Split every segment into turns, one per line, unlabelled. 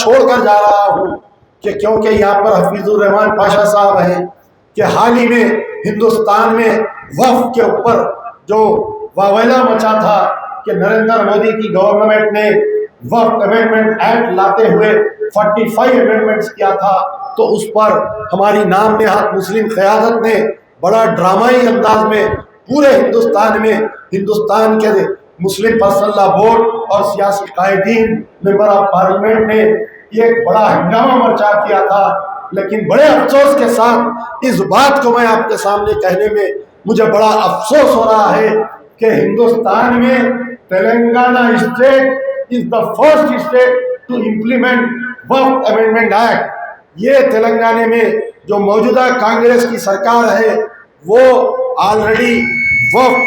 छोड़कर जा रहा हूँ कि क्योंकि यहाँ पर हफीजुर रहमान पाशा साहब हैं कि हाल ही में हिंदुस्तान में वक्फ के ऊपर जो वावैला मचा था कि नरेंद्र मोदी की गवर्नमेंट ने वक्फ अमेंडमेंट एक्ट लाते हुए 45 अमेंडमेंट्स किया था, तो उस पर हमारी नाम नेहात मुस्लिम क़यादत ने बड़ा ड्रामाई अंदाज में पूरे हिंदुस्तान में हिंदुस्तान के मुस्लिम पर्सनल लॉ बोर्ड और सियासी कायदीन मेंबर ऑफ पार्लियामेंट ने एक बड़ा हंगामा मचा किया था। लेकिन बड़े अफसोस के साथ इस बात को मैं आपके सामने कहने में मुझे बड़ा अफसोस हो रहा है कि हिंदुस्तान में Telangana state is the first state to implement Waqf amendment act. ये तेलंगाना में जो मौजूदा कांग्रेस की सरकार है वो ऑलरेडी वक्फ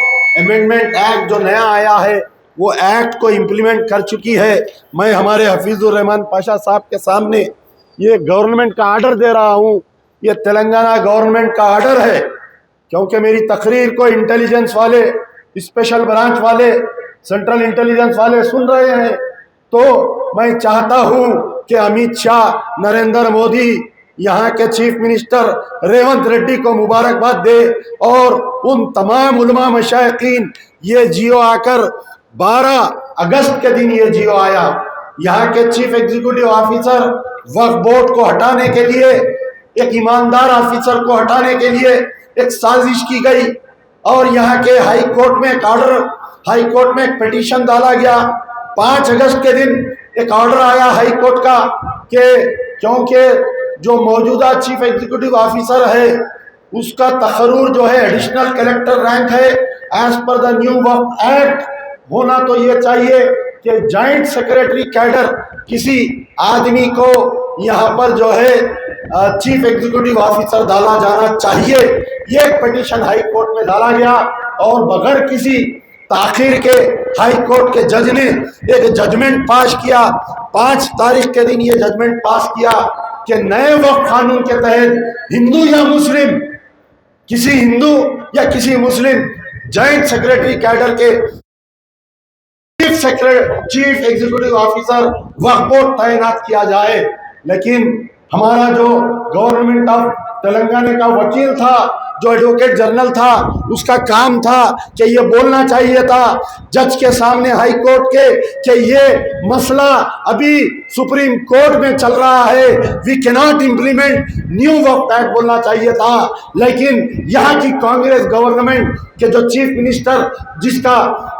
अमेंडमेंट एक्ट जो नया आया है वो एक्ट को इम्प्लीमेंट कर चुकी है। मैं हमारे हफीजुर रहमान पाशा साहब के सामने ये गवर्नमेंट का आर्डर दे रहा हूँ, ये तेलंगाना गवर्नमेंट का आर्डर है, क्योंकि मेरी तकरीर को इंटेलिजेंस वाले, स्पेशल ब्रांच वाले, सेंट्रल इंटेलिजेंस वाले सुन रहे हैं, तो मैं चाहता हूँ कि अमित शाह, नरेंद्र मोदी, यहाँ के चीफ मिनिस्टर रेवंत रेड्डी को मुबारकबाद दे और उन तमाम उलमा मशाइखीन, ये जियो आकर 12 अगस्त के दिन ये जियो आया, यहाँ के चीफ एग्जीक्यूटिव ऑफिसर वक्फ बोर्ड को हटाने के लिए, एक ईमानदार ऑफिसर को हटाने के लिए एक साजिश की गई और यहाँ के हाई कोर्ट में एक ऑर्डर, हाई कोर्ट में एक पिटीशन डाला गया। 5 अगस्त के दिन एक ऑर्डर आया हाई कोर्ट का कि क्योंकि जो मौजूदा चीफ एग्जीक्यूटिव ऑफिसर है उसका तकर्रुर जो है एडिशनल कलेक्टर रैंक है, as per the new Waqf act होना तो ये चाहिए कि जॉइंट सेक्रेटरी कैडर किसी आदमी को यहाँ पर जो है चीफ एग्जीक्यूटिव ऑफिसर डाला जाना चाहिए। ये एक पिटीशन हाई कोर्ट में डाला गया और बगैर किसी ताखिर के हाई कोर्ट के जज ने एक जजमेंट पास किया। 5 तारीख के दिन ये जजमेंट पास किया कि नए वक्फ कानून के तहत हिंदू या मुस्लिम, किसी हिंदू या किसी मुस्लिम जॉइंट सेक्रेटरी कैडर के चीफ एग्जीक्यूटिव ऑफिसर वक्फ बोर्ड तैनात किया जाए। लेकिन हमारा जो गवर्नमेंट ऑफ तेलंगाना का वकील था, जो एडवोकेट जनरल था, उसका काम था कि ये बोलना चाहिए था जज के सामने हाई कोर्ट के कि ये मसला अभी सुप्रीम कोर्ट में चल रहा है, we can not implement new Waqf act बोलना चाहिए था। लेकिन यहाँ की कांग्रेस गवर्नमेंट के जो चीफ मिनिस्टर, जिसका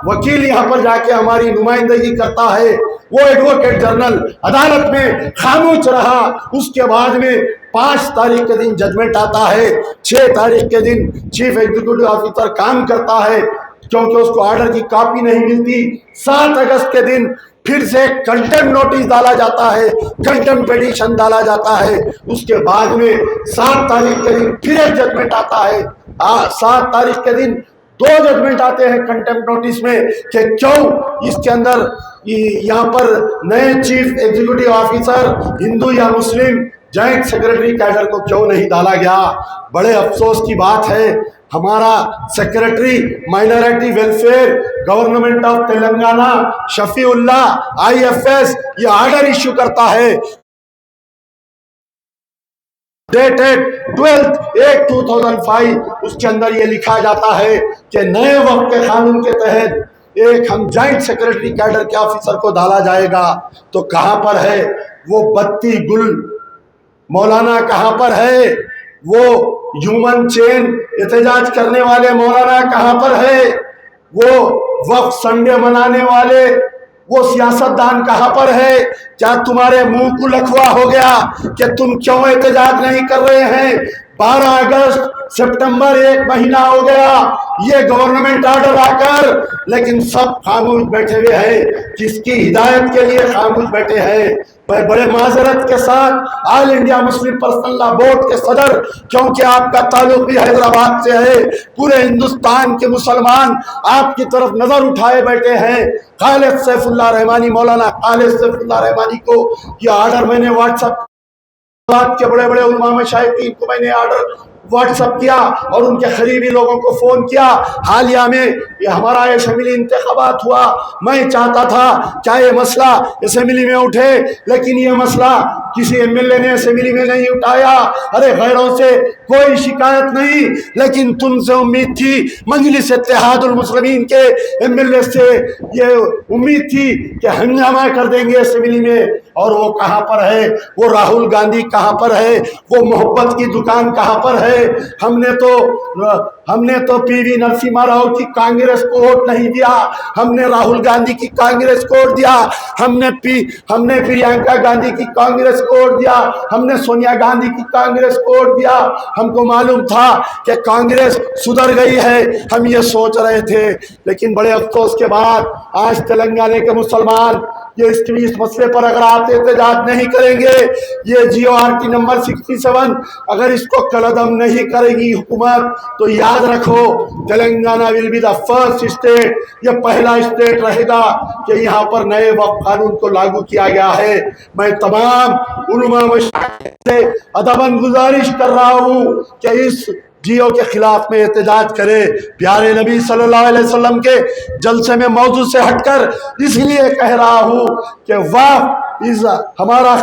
वकील यहाँ पर जाके हमारी नुमाइंदगी करता है, वो एडवोकेट जनरल अदालत में खामोश रहा। उसके बाद में 5 तारीख के दिन जजमेंट आता है, 6 तारीख के दिन चीफ एग्जीक्यूटिव ऑफिसर काम करता है क्योंकि उसको ऑर्डर की कॉपी नहीं मिलती। 7 अगस्त के दिन फिर से कंटेम्प्ट नोटिस डाला जाता है, कंटेम्प्ट पिटीशन डाला जाता है। उसके बाद में 7 तारीख के दिन फिर एक जजमेंट आता है। 7 तारीख के दिन 2 जजमेंट आते हैं कंटेम्प्ट नोटिस में कि क्यों इसके अंदर यहाँ पर नए चीफ एग्जीक्यूटिव ऑफिसर हिंदू या मुस्लिम जॉइंट सेक्रेटरी कैडर को क्यों नहीं डाला गया। बड़े अफसोस की बात है, हमारा secretary minority welfare government of Telangana Shafiullah IFS ये ऑर्डर इश्यू करता है डेटेड 12/8/2005। उसके अंदर ये लिखा जाता है कि नए वक्फ के कानून के तहत एक हम जॉइंट सेक्रेटरी कैडर के ऑफिसर को डाला जाएगा। तो कहां पर है वो बत्ती गुल मौलाना, कहां पर है वो ह्यूमन चेन एहतजाज करने वाले मौलाना, कहां पर है वो वक्फ संडे मनाने वाले वो सियासतदान, कहां पर है? क्या तुम्हारे मुंह को लखवा हो गया कि तुम क्यों एहतजाज नहीं कर रहे हैं? 12 अगस्त सितंबर 1 महीना हो गया ये गवर्नमेंट ऑर्डर आकर, लेकिन सब खामोश बैठे हुए हैं। किसकी हिदायत के लिए खामोश बैठे हैं? मैं बड़े माजरत के साथ all India Muslim personal law board के सदर, क्योंकि आपका ताल्लुक भी हैदराबाद से है, पूरे हिंदुस्तान के मुसलमान आपकी तरफ नजर उठाए बैठे हैं। खालिद सैफुल्लाह रहमानी, मौलाना खालिद सैफुल्लाह रहमानी को ये ऑर्डर मैंने व्हाट्सएप के बड़े बड़े उलमा मशाइखीन को मैंने ऑर्डर व्हाट्सअप किया और उनके करीबी लोगों को फ़ोन किया। हालिया में ये हमारा असम्बली इंतखाबात हुआ, मैं चाहता था क्या ये मसला असम्बली में उठे, लेकिन ये मसला किसी एमएलए ने असम्बली में नहीं उठाया। अरे गैरों से कोई शिकायत नहीं, लेकिन तुमसे उम्मीद थी, मजलिस इत्तेहादुल मुस्लिमीन के एमएलए से ये उम्मीद थी कि हंगामा कर देंगे असम्बली में। और वो कहाँ पर है, वो राहुल गांधी कहाँ पर है, वो मोहब्बत की दुकान कहाँ पर है। हमने तो पीवी नरसिम्हा राव की कांग्रेस को वोट नहीं दिया, हमने राहुल गांधी की कांग्रेस को वोट दिया, हमने प्रियंका गांधी की कांग्रेस को वोट दिया, हमने सोनिया गांधी की कांग्रेस को वोट दिया। हमको मालूम था कि कांग्रेस सुधर गई है, हम ये सोच रहे थे। लेकिन बड़े अफसोस के बाद आज तेलंगाना के मुसलमान इस मसले पर अगर आप एहतजाज नहीं करेंगे, ये GORT नंबर 67 अगर इसको कलअदम नहीं करेगी हुकूमत, तो याद रखो Telangana will be the first state, ये पहला स्टेट रहेगा कि यहाँ पर नए वक्फ कानून को लागू किया गया है। मैं तमाम उलमा से अदबन गुजारिश कर रहा हूँ कि इस जियो के खिलाफ में एहतजाज करे। प्यारे नबी सल्लल्लाहु अलैहि वसल्लम के जलसे में मौजू से हटकर इसलिए कह रहा हूँ कि वक्फ इस हमारा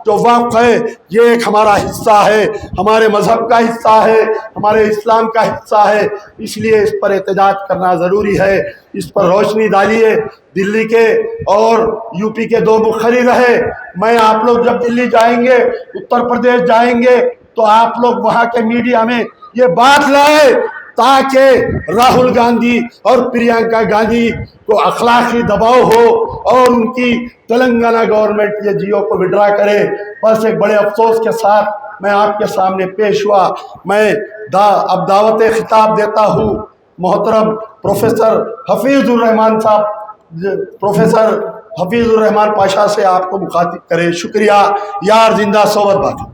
जो वक्फ है ये एक हमारा हिस्सा है, हमारे मजहब का हिस्सा है, हमारे इस्लाम का हिस्सा है, इसलिए इस पर एहतजाज करना ज़रूरी है। इस पर रोशनी डालिए। दिल्ली के और यूपी के 2 मुखर्री रहे। मैं आप लोग जब दिल्ली जाएंगे, उत्तर प्रदेश जाएंगे, तो आप लोग वहाँ के मीडिया में ये बात लाए ताकि राहुल गांधी और प्रियंका गांधी को अखलाकी दबाव हो और उनकी तेलंगाना गवर्नमेंट ये जियो को विड्रा करे। बस एक बड़े अफसोस के साथ मैं आपके सामने पेश हुआ। मैं अब दावत खिताब देता हूँ मोहतरम प्रोफेसर हफीजुर रहमान साहब, प्रोफेसर हफीजुर रहमान पाशा से आपको मुखातिब करे। शुक्रिया। यार जिंदा सोबत बाकी।